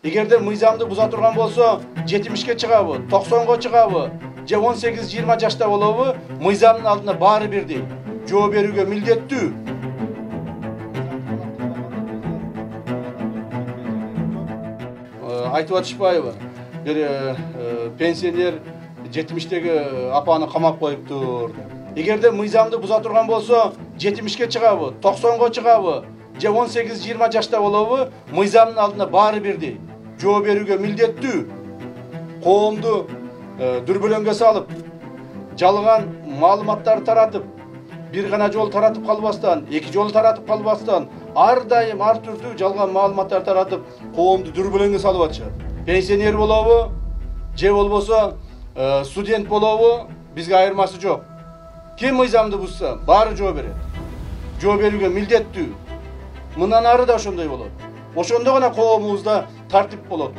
Эгерде мыйзамды буза турган болсо 70ке чыгабы, 90га чыгабы, же 18-20 жашта болобу, мыйзамдын алдында баары бирдей. Жооп берүүгө милдеттүү. Айтып атышпайбы? Бир пенсионер 70теги апаны камап коюптур. Эгерде мыйзамды буза турган болсо 70ке чыгабы, 90га чыгабы, же 18-20 жашта болобу, мыйзамдын алдында баары бирдей. Жооп берүүгө милдеттүү. Коомду дүрбөлөңгө салып, жалган маалыматтарды таратып, бир гана жол таратып калбастан, эки жол таратып калбастан, ар дайым ар түрдүү жалган маалыматтар таратып, коомду дүрбөлөңгө салып атышат. Пенсионер болобу, же болбосо студент болобу, бизге айырмасы жок. Ким мыйзамды бузса, баары жооп берет. Жооп берүүгө милдеттүү. Мындан ары да ошондой болот. Ошондо гана коомубузда тартип болот.